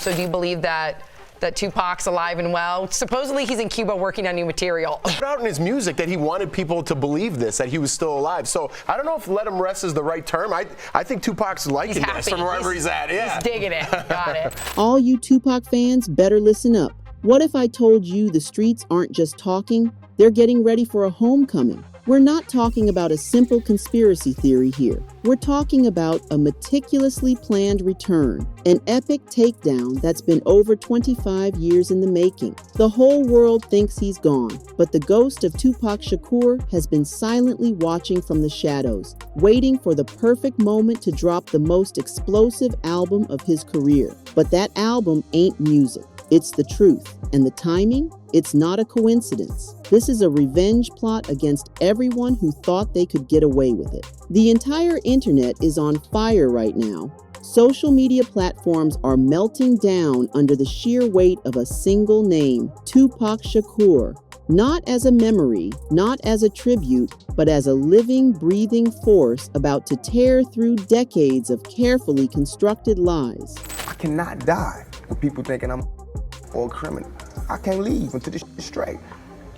So do you believe that Tupac's alive and well? Supposedly he's in Cuba working on new material. He put out in his music that he wanted people to believe this, that he was still alive. So I don't know if let him rest is the right term. I think Tupac's liking this from wherever he's at. Yeah. He's digging it. Got it. All you Tupac fans better listen up. What if I told you the streets aren't just talking? They're getting ready for a homecoming. We're not talking about a simple conspiracy theory here. We're talking about a meticulously planned return, an epic takedown that's been over 25 years in the making. The whole world thinks he's gone, but the ghost of Tupac Shakur has been silently watching from the shadows, waiting for the perfect moment to drop the most explosive album of his career. But that album ain't music. It's the truth. And the timing? It's not a coincidence. This is a revenge plot against everyone who thought they could get away with it. The entire internet is on fire right now. Social media platforms are melting down under the sheer weight of a single name, Tupac Shakur. Not as a memory, not as a tribute, but as a living, breathing force about to tear through decades of carefully constructed lies. I cannot die with people thinking I'm or a criminal. I can't leave until this is straight.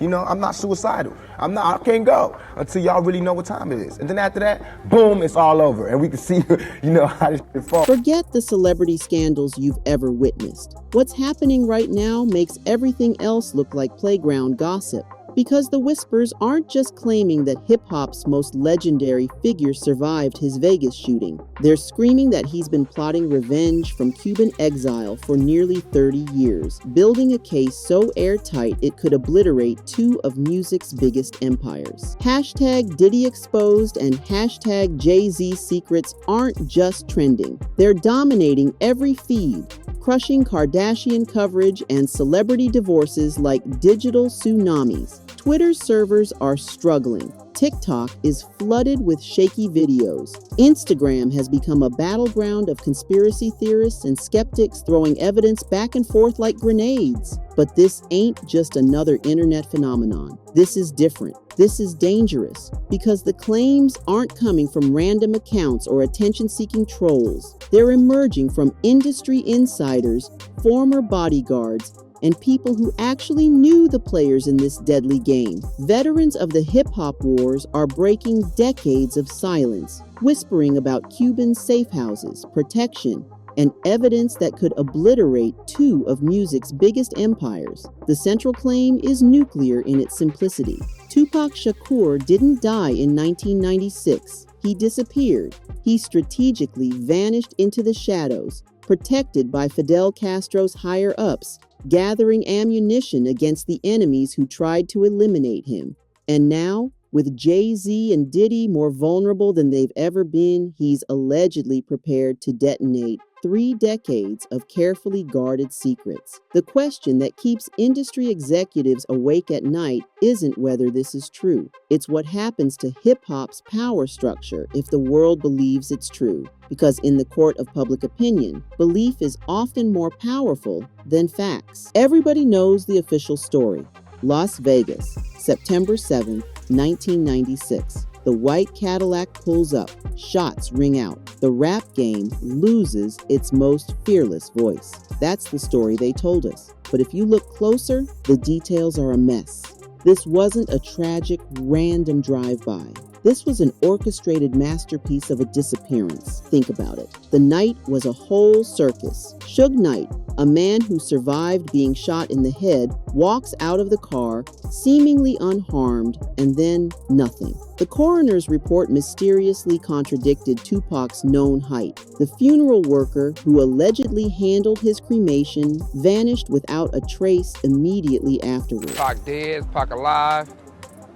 You know, I'm not suicidal. I can't go until y'all really know what time it is. And then after that, boom, it's all over. And we can see, how this shit falls. Forget the celebrity scandals you've ever witnessed. What's happening right now makes everything else look like playground gossip. Because the whispers aren't just claiming that hip-hop's most legendary figure survived his Vegas shooting. They're screaming that he's been plotting revenge from Cuban exile for nearly 30 years, building a case so airtight it could obliterate two of music's biggest empires. Hashtag Diddy exposed and hashtag Jay-Z secrets aren't just trending. They're dominating every feed, crushing Kardashian coverage and celebrity divorces like digital tsunamis. Twitter's servers are struggling. TikTok is flooded with shaky videos. Instagram has become a battleground of conspiracy theorists and skeptics throwing evidence back and forth like grenades. But this ain't just another internet phenomenon. This is different. This is dangerous because the claims aren't coming from random accounts or attention-seeking trolls. They're emerging from industry insiders, former bodyguards, and people who actually knew the players in this deadly game. Veterans of the hip-hop wars are breaking decades of silence, whispering about Cuban safe houses, protection, and evidence that could obliterate two of music's biggest empires. The central claim is nuclear in its simplicity. Tupac Shakur didn't die in 1996. He disappeared. He strategically vanished into the shadows, protected by Fidel Castro's higher-ups, gathering ammunition against the enemies who tried to eliminate him. And now, with Jay-Z and Diddy more vulnerable than they've ever been, he's allegedly prepared to detonate 3 decades of carefully guarded secrets. The question that keeps industry executives awake at night isn't whether this is true. It's what happens to hip-hop's power structure if the world believes it's true. Because in the court of public opinion, belief is often more powerful than facts. Everybody knows the official story. Las Vegas, September 7, 1996. The white Cadillac pulls up, shots ring out. The rap game loses its most fearless voice. That's the story they told us. But if you look closer, the details are a mess. This wasn't a tragic, random drive-by. This was an orchestrated masterpiece of a disappearance. Think about it. The night was a whole circus. Suge Knight, a man who survived being shot in the head, walks out of the car, seemingly unharmed, and then nothing. The coroner's report mysteriously contradicted Tupac's known height. The funeral worker, who allegedly handled his cremation, vanished without a trace immediately afterward. Pac dead, Pac alive.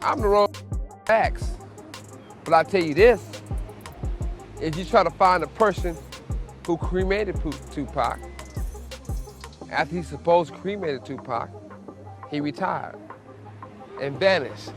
I'm the wrong facts. But I tell you this, if you try to find a person who cremated Tupac, after he supposed cremated Tupac, he retired and vanished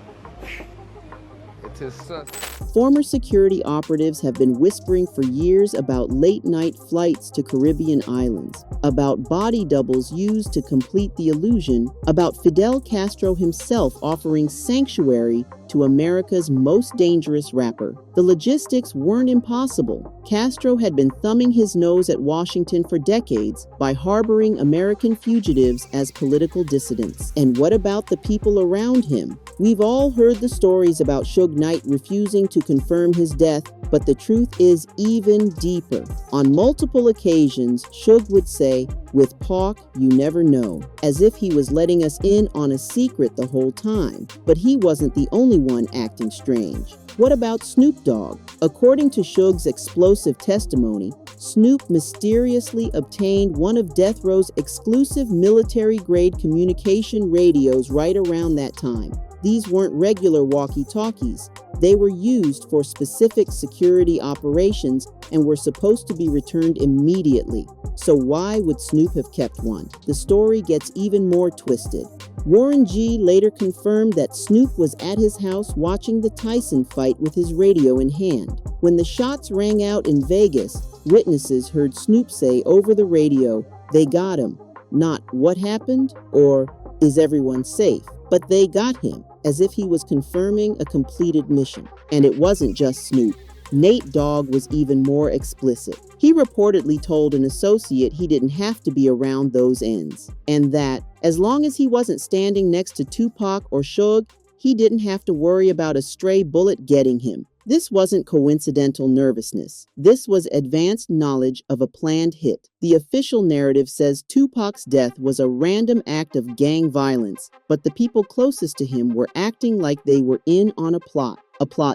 into the sun. Former security operatives have been whispering for years about late-night flights to Caribbean islands, about body doubles used to complete the illusion, about Fidel Castro himself offering sanctuary to America's most dangerous rapper. The logistics weren't impossible. Castro had been thumbing his nose at Washington for decades by harboring American fugitives as political dissidents. And what about the people around him? We've all heard the stories about Suge Knight refusing to confirm his death, but the truth is even deeper. On multiple occasions, Suge would say, "With Pac, you never know," as if he was letting us in on a secret the whole time. But he wasn't the only one acting strange. What about Snoop Dogg? According to Suge's explosive testimony, Snoop mysteriously obtained one of Death Row's exclusive military-grade communication radios right around that time. These weren't regular walkie-talkies. They were used for specific security operations and were supposed to be returned immediately. So why would Snoop have kept one? The story gets even more twisted. Warren G. later confirmed that Snoop was at his house watching the Tyson fight with his radio in hand. When the shots rang out in Vegas, witnesses heard Snoop say over the radio, "They got him," not "what happened" or "is everyone safe," but "they got him," as if he was confirming a completed mission. And it wasn't just Snoop. Nate Dogg was even more explicit. He reportedly told an associate he didn't have to be around those ends, and that, as long as he wasn't standing next to Tupac or Suge, he didn't have to worry about a stray bullet getting him. This wasn't coincidental nervousness. This was advanced knowledge of a planned hit. The official narrative says Tupac's death was a random act of gang violence, but the people closest to him were acting like they were in on a plot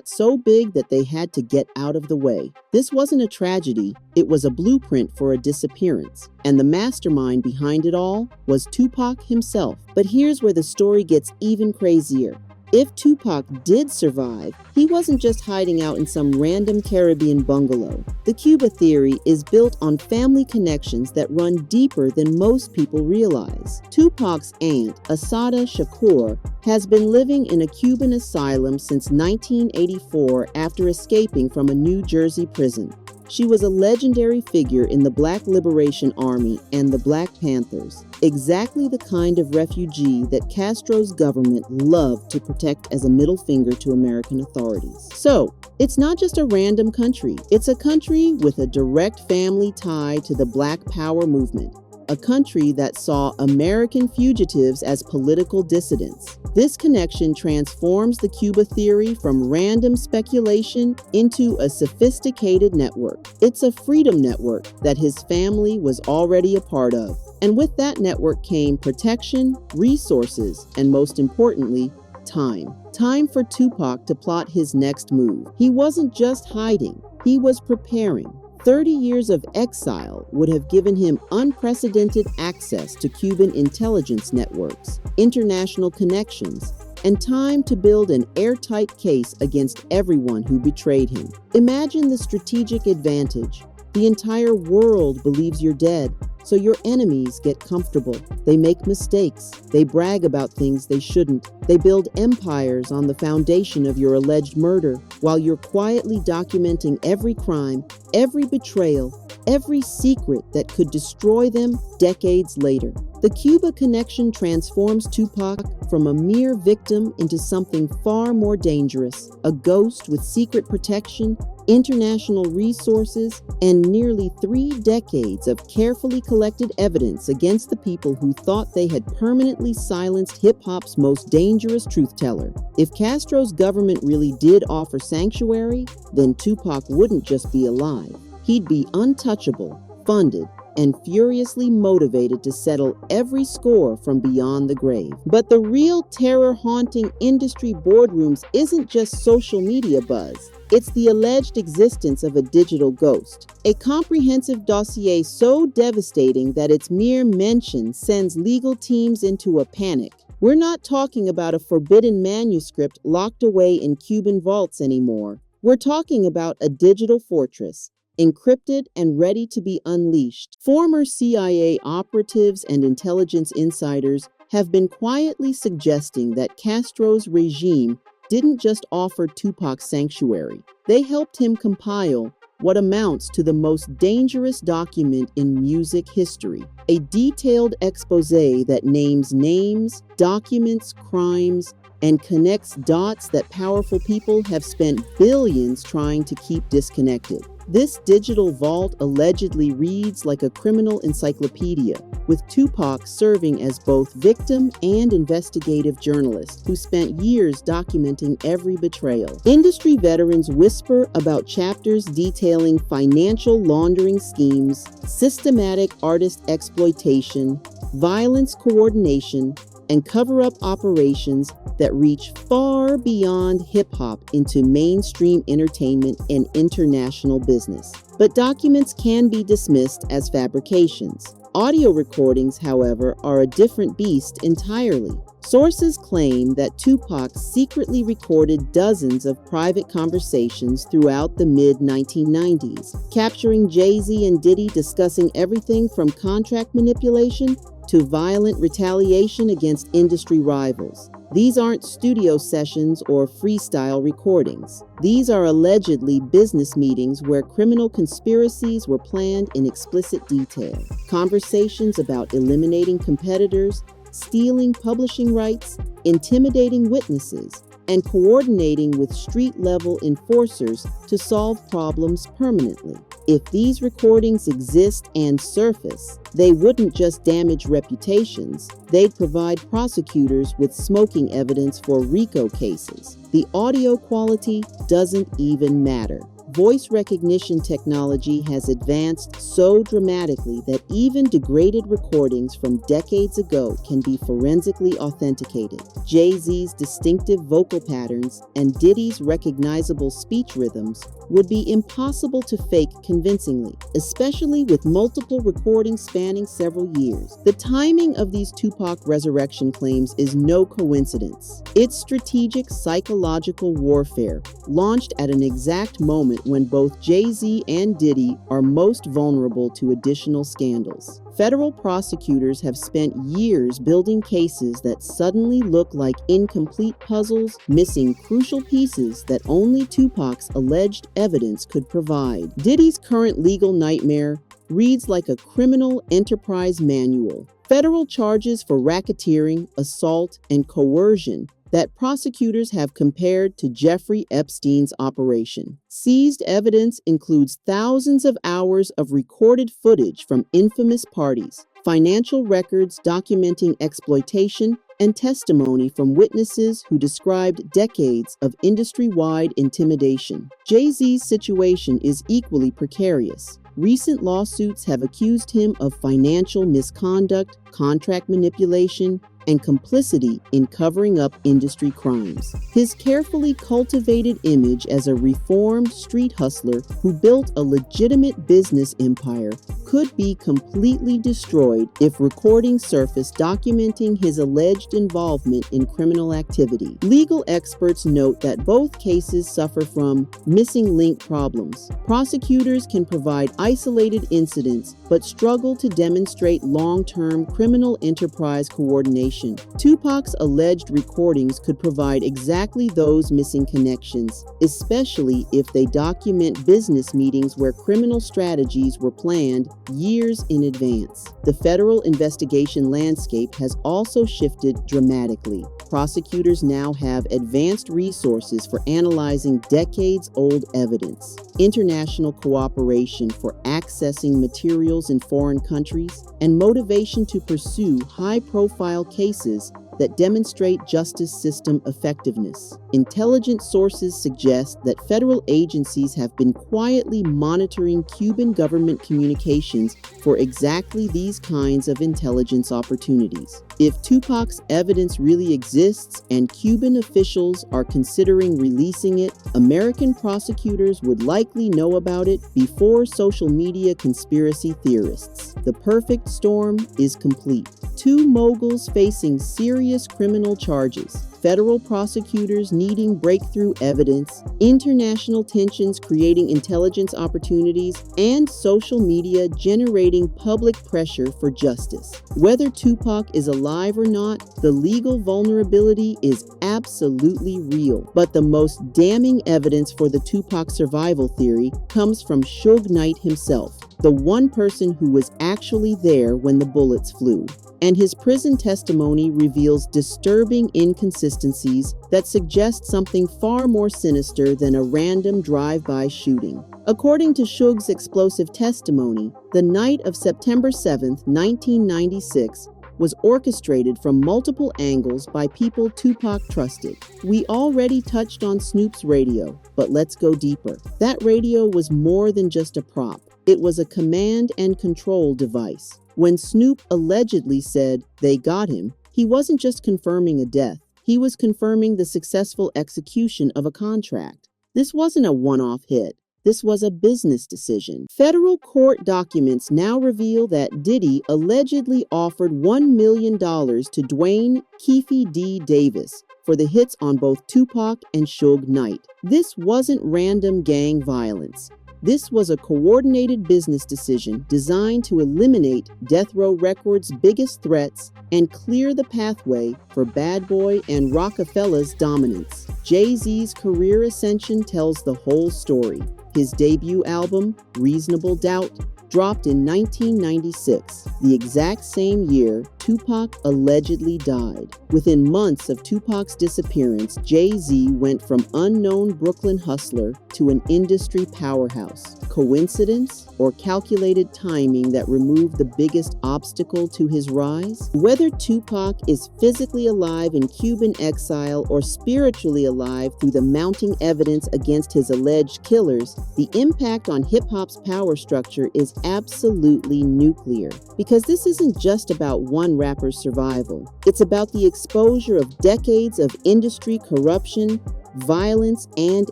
so big that they had to get out of the way. This wasn't a tragedy, it was a blueprint for a disappearance. And the mastermind behind it all was Tupac himself. But here's where the story gets even crazier. If Tupac did survive, he wasn't just hiding out in some random Caribbean bungalow. The Cuba theory is built on family connections that run deeper than most people realize. Tupac's aunt, Asada Shakur, has been living in a Cuban asylum since 1984 after escaping from a New Jersey prison. She was a legendary figure in the Black Liberation Army and the Black Panthers, exactly the kind of refugee that Castro's government loved to protect as a middle finger to American authorities. So, it's not just a random country. It's a country with a direct family tie to the Black Power movement. A country that saw American fugitives as political dissidents. This connection transforms the Cuba theory from random speculation into a sophisticated network. It's a freedom network that his family was already a part of. And with that network came protection, resources, and most importantly, time. Time for Tupac to plot his next move. He wasn't just hiding, he was preparing. 30 years of exile would have given him unprecedented access to Cuban intelligence networks, international connections, and time to build an airtight case against everyone who betrayed him. Imagine the strategic advantage. The entire world believes you're dead, so your enemies get comfortable. They make mistakes. They brag about things they shouldn't. They build empires on the foundation of your alleged murder, while you're quietly documenting every crime, every betrayal, every secret that could destroy them decades later. The Cuba connection transforms Tupac from a mere victim into something far more dangerous, a ghost with secret protection, international resources, and nearly 3 decades of carefully collected evidence against the people who thought they had permanently silenced hip-hop's most dangerous truth-teller. If Castro's government really did offer sanctuary, then Tupac wouldn't just be alive. He'd be untouchable, funded, and furiously motivated to settle every score from beyond the grave. But the real terror-haunting industry boardrooms isn't just social media buzz. It's the alleged existence of a digital ghost, a comprehensive dossier so devastating that its mere mention sends legal teams into a panic. We're not talking about a forbidden manuscript locked away in Cuban vaults anymore. We're talking about a digital fortress, encrypted and ready to be unleashed. Former CIA operatives and intelligence insiders have been quietly suggesting that Castro's regime didn't just offer Tupac sanctuary. They helped him compile what amounts to the most dangerous document in music history, a detailed expose that names names, documents crimes, and connects dots that powerful people have spent billions trying to keep disconnected. This digital vault allegedly reads like a criminal encyclopedia, with Tupac serving as both victim and investigative journalist who spent years documenting every betrayal. Industry veterans whisper about chapters detailing financial laundering schemes, systematic artist exploitation, violence coordination, and cover-up operations that reach far beyond hip-hop into mainstream entertainment and international business. But documents can be dismissed as fabrications. Audio recordings, however, are a different beast entirely. Sources claim that Tupac secretly recorded dozens of private conversations throughout the mid-1990s, capturing Jay-Z and Diddy discussing everything from contract manipulation to violent retaliation against industry rivals. These aren't studio sessions or freestyle recordings. These are allegedly business meetings where criminal conspiracies were planned in explicit detail. Conversations about eliminating competitors, stealing publishing rights, intimidating witnesses, and coordinating with street-level enforcers to solve problems permanently. If these recordings exist and surface, they wouldn't just damage reputations, they'd provide prosecutors with smoking evidence for RICO cases. The audio quality doesn't even matter. Voice recognition technology has advanced so dramatically that even degraded recordings from decades ago can be forensically authenticated. Jay-Z's distinctive vocal patterns and Diddy's recognizable speech rhythms would be impossible to fake convincingly, especially with multiple recordings spanning several years. The timing of these Tupac resurrection claims is no coincidence. It's strategic psychological warfare, launched at an exact moment when both Jay-Z and Diddy are most vulnerable to additional scandals. Federal prosecutors have spent years building cases that suddenly look like incomplete puzzles, missing crucial pieces that only Tupac's alleged evidence could provide. Diddy's current legal nightmare reads like a criminal enterprise manual. Federal charges for racketeering, assault, and coercion that prosecutors have compared to Jeffrey Epstein's operation. Seized evidence includes thousands of hours of recorded footage from infamous parties, financial records documenting exploitation, and testimony from witnesses who described decades of industry-wide intimidation. Jay-Z's situation is equally precarious. Recent lawsuits have accused him of financial misconduct, contract manipulation, and complicity in covering up industry crimes. His carefully cultivated image as a reformed street hustler who built a legitimate business empire could be completely destroyed if recordings surface documenting his alleged involvement in criminal activity. Legal experts note that both cases suffer from missing link problems. Prosecutors can provide isolated incidents but struggle to demonstrate long-term criminal enterprise coordination. Tupac's alleged recordings could provide exactly those missing connections, especially if they document business meetings where criminal strategies were planned years in advance. The federal investigation landscape has also shifted dramatically. Prosecutors now have advanced resources for analyzing decades-old evidence, international cooperation for accessing materials in foreign countries, and motivation to pursue high-profile cases that demonstrate justice system effectiveness. Intelligence sources suggest that federal agencies have been quietly monitoring Cuban government communications for exactly these kinds of intelligence opportunities. If Tupac's evidence really exists and Cuban officials are considering releasing it, American prosecutors would likely know about it before social media conspiracy theorists. The perfect storm is complete. Two moguls facing serious criminal charges, federal prosecutors needing breakthrough evidence, international tensions creating intelligence opportunities, and social media generating public pressure for justice. Whether Tupac is alive or not, the legal vulnerability is absolutely real. But the most damning evidence for the Tupac survival theory comes from Suge Knight himself. the one person who was actually there when the bullets flew. And his prison testimony reveals disturbing inconsistencies that suggest something far more sinister than a random drive-by shooting. According to Suge's explosive testimony, the night of September 7, 1996, was orchestrated from multiple angles by people Tupac trusted. We already touched on Snoop's radio, but let's go deeper. That radio was more than just a prop. It was a command and control device. When Snoop allegedly said they got him, he wasn't just confirming a death. He was confirming the successful execution of a contract. This wasn't a one-off hit. This was a business decision. Federal court documents now reveal that Diddy allegedly offered $1 million to Dwayne "Keefe D. Davis for the hits on both Tupac and Suge Knight. This wasn't random gang violence. This was a coordinated business decision designed to eliminate Death Row Records' biggest threats and clear the pathway for Bad Boy and Rockefeller's dominance. Jay-Z's career ascension tells the whole story. His debut album, Reasonable Doubt, dropped in 1996, the exact same year Tupac allegedly died. Within months of Tupac's disappearance, Jay-Z went from unknown Brooklyn hustler to an industry powerhouse. Coincidence or calculated timing that removed the biggest obstacle to his rise? Whether Tupac is physically alive in Cuban exile or spiritually alive through the mounting evidence against his alleged killers, the impact on hip-hop's power structure is absolutely nuclear. Because this isn't just about one rapper's survival. It's about the exposure of decades of industry corruption, violence, and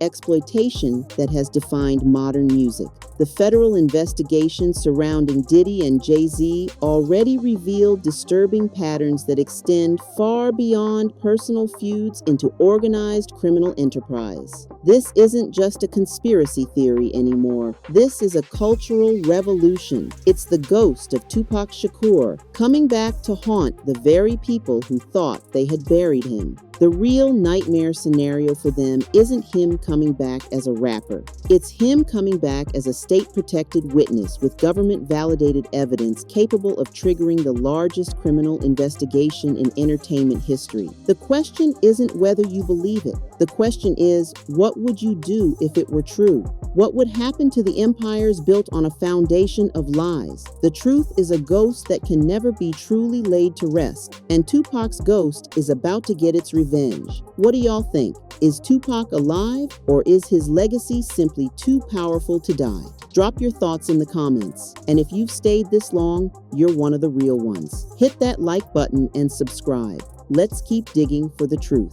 exploitation that has defined modern music. The federal investigation surrounding Diddy and Jay-Z already revealed disturbing patterns that extend far beyond personal feuds into organized criminal enterprise. This isn't just a conspiracy theory anymore. This is a cultural revolution. It's the ghost of Tupac Shakur coming back to haunt the very people who thought they had buried him. The real nightmare scenario for them isn't him coming back as a rapper. It's him coming back as a state-protected witness with government-validated evidence capable of triggering the largest criminal investigation in entertainment history. The question isn't whether you believe it. The question is, what would you do if it were true? What would happen to the empires built on a foundation of lies? The truth is a ghost that can never be truly laid to rest, and Tupac's ghost is about to get its revenge. What do y'all think? Is Tupac alive, or is his legacy simply too powerful to die? Drop your thoughts in the comments, and if you've stayed this long, you're one of the real ones. Hit that like button and subscribe. Let's keep digging for the truth.